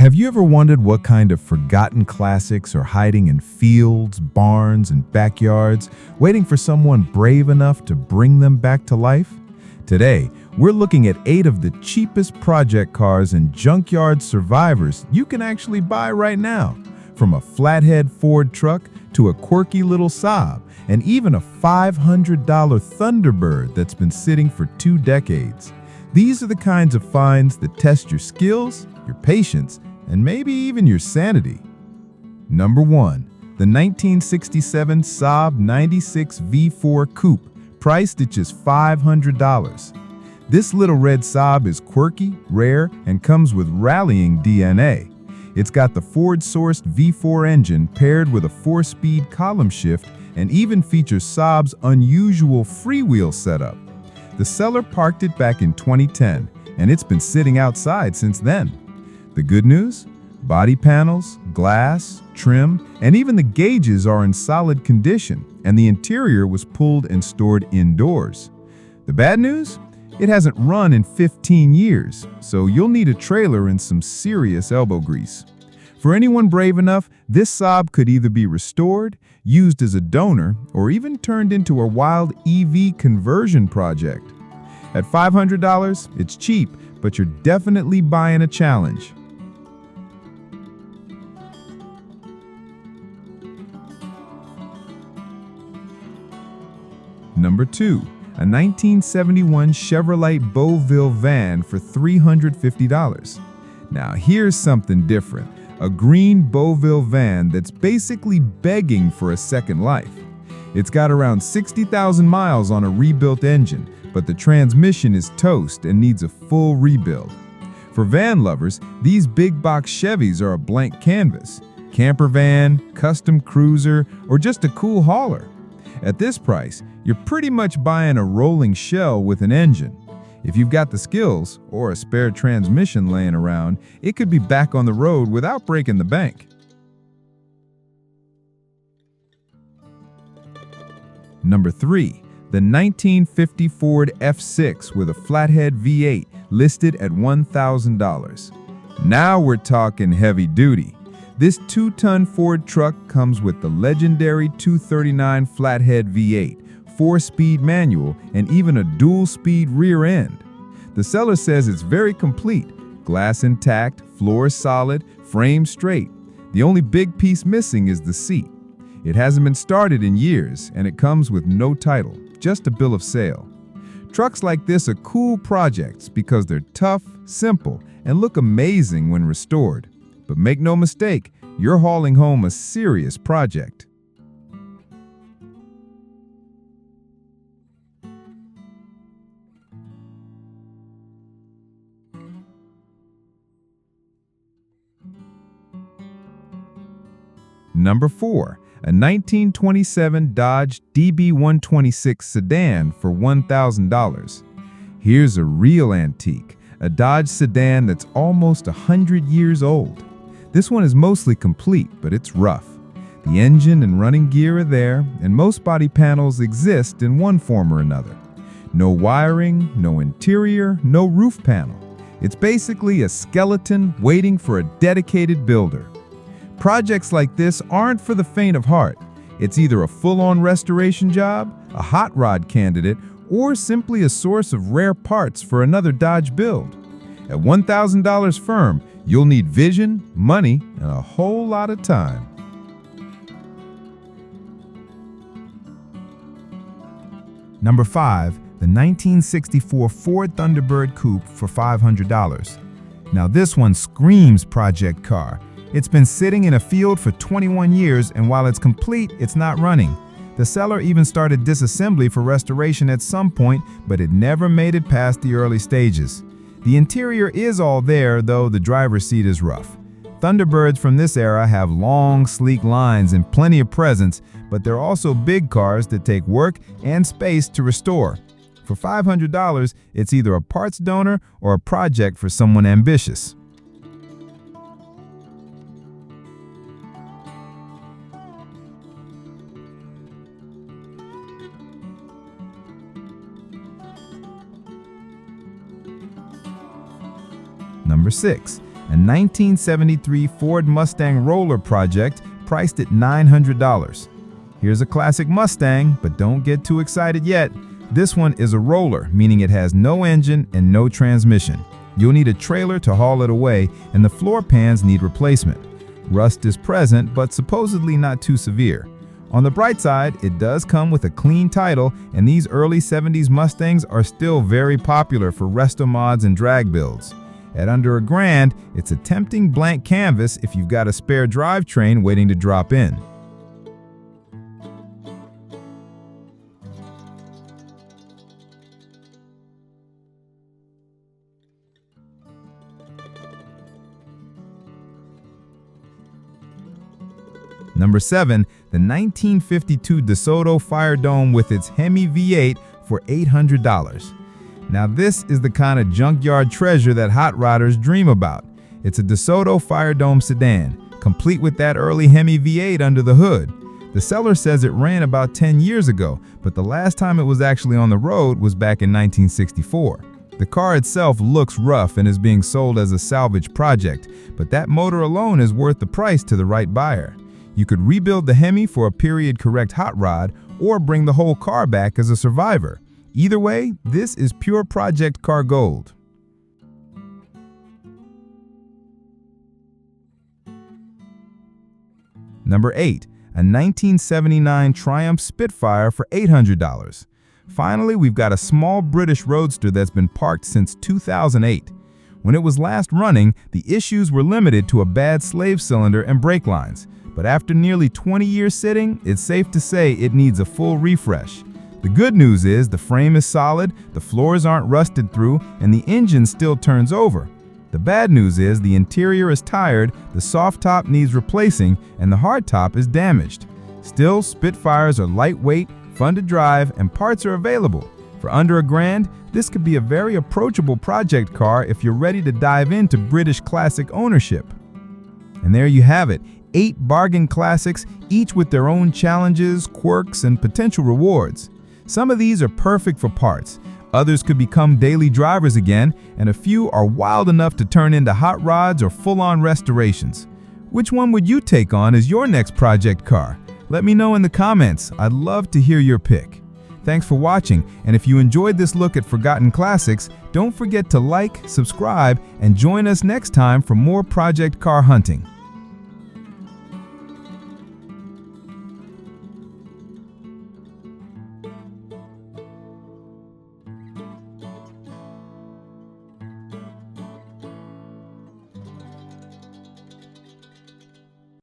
Have you ever wondered what kind of forgotten classics are hiding in fields, barns, and backyards, waiting for someone brave enough to bring them back to life? Today, we're looking at 8 of the cheapest project cars and junkyard survivors you can actually buy right now. From a flathead Ford truck to a quirky little Saab, and even a $500 Thunderbird that's been sitting for 2 decades. These are the kinds of finds that test your skills, your patience, and maybe even your sanity. Number 1. The 1967 Saab 96 V4 Coupe, priced at just $500. This little red Saab is quirky, rare, and comes with rallying DNA. It's got the Ford-sourced V4 engine paired with a 4-speed column shift and even features Saab's unusual freewheel setup. The seller parked it back in 2010, and it's been sitting outside since then. The good news? Body panels, glass, trim, and even the gauges are in solid condition, and the interior was pulled and stored indoors. The bad news? It hasn't run in 15 years, so you'll need a trailer and some serious elbow grease. For anyone brave enough, this Saab could either be restored, used as a donor, or even turned into a wild EV conversion project. At $500, it's cheap, but you're definitely buying a challenge. Number 2. A 1971 Chevrolet Boville van for $350. Now here's something different. A green Boville van that's basically begging for a second life. It's got around 60,000 miles on a rebuilt engine, but the transmission is toast and needs a full rebuild. For van lovers, these big box Chevys are a blank canvas. Camper van, custom cruiser, or just a cool hauler. At this price, you're pretty much buying a rolling shell with an engine. If you've got the skills, or a spare transmission laying around, it could be back on the road without breaking the bank. Number 3. The 1950 Ford F6 with a flathead V8 listed at $1,000. Now we're talking heavy duty. This 2-ton Ford truck comes with the legendary 239 flathead V8, 4-speed manual, and even a dual-speed rear end. The seller says it's very complete, glass intact, floor solid, frame straight. The only big piece missing is the seat. It hasn't been started in years, and it comes with no title, just a bill of sale. Trucks like this are cool projects because they're tough, simple, and look amazing when restored. But make no mistake, you're hauling home a serious project. Number 4. A 1927 Dodge DB126 sedan for $1,000. Here's a real antique, a Dodge sedan that's almost 100 years old. This one is mostly complete, but it's rough. The engine and running gear are there, and most body panels exist in one form or another. No wiring, no interior, no roof panel. It's basically a skeleton waiting for a dedicated builder. Projects like this aren't for the faint of heart. It's either a full-on restoration job, a hot rod candidate, or simply a source of rare parts for another Dodge build. At $1,000 firm, you'll need vision, money, and a whole lot of time. Number 5. The 1964 Ford Thunderbird Coupe for $500. Now this one screams project car. It's been sitting in a field for 21 years, and while it's complete, it's not running. The seller even started disassembly for restoration at some point, but it never made it past the early stages. The interior is all there, though the driver's seat is rough. Thunderbirds from this era have long, sleek lines and plenty of presence, but they're also big cars that take work and space to restore. For $500, it's either a parts donor or a project for someone ambitious. Number 6. a 1973 Ford Mustang Roller project priced at $900. Here's a classic Mustang, but don't get too excited yet. This one is a roller, meaning it has no engine and no transmission. You'll need a trailer to haul it away, and the floor pans need replacement. Rust is present, but supposedly not too severe. On the bright side, it does come with a clean title, and these early 70s Mustangs are still very popular for resto mods and drag builds. At under $1,000, it's a tempting blank canvas if you've got a spare drivetrain waiting to drop in. Number 7, the 1952 DeSoto Fire Dome with its Hemi V8 for $800. Now this is the kind of junkyard treasure that hot rodders dream about. It's a DeSoto Fire Dome sedan, complete with that early Hemi V8 under the hood. The seller says it ran about 10 years ago, but the last time it was actually on the road was back in 1964. The car itself looks rough and is being sold as a salvage project, but that motor alone is worth the price to the right buyer. You could rebuild the Hemi for a period-correct hot rod or bring the whole car back as a survivor. Either way, this is pure project car gold. Number 8, a 1979 Triumph Spitfire for $800. Finally, we've got a small British roadster that's been parked since 2008. When it was last running, the issues were limited to a bad slave cylinder and brake lines. But after nearly 20 years sitting, it's safe to say it needs a full refresh. The good news is the frame is solid, the floors aren't rusted through, and the engine still turns over. The bad news is the interior is tired, the soft top needs replacing, and the hard top is damaged. Still, Spitfires are lightweight, fun to drive, and parts are available. For under $1,000, this could be a very approachable project car if you're ready to dive into British classic ownership. And there you have it. 8 bargain classics, each with their own challenges, quirks, and potential rewards. Some of these are perfect for parts, others could become daily drivers again, and a few are wild enough to turn into hot rods or full-on restorations. Which one would you take on as your next project car? Let me know in the comments. I'd love to hear your pick. Thanks for watching, and if you enjoyed this look at forgotten classics, don't forget to like, subscribe, and join us next time for more project car hunting.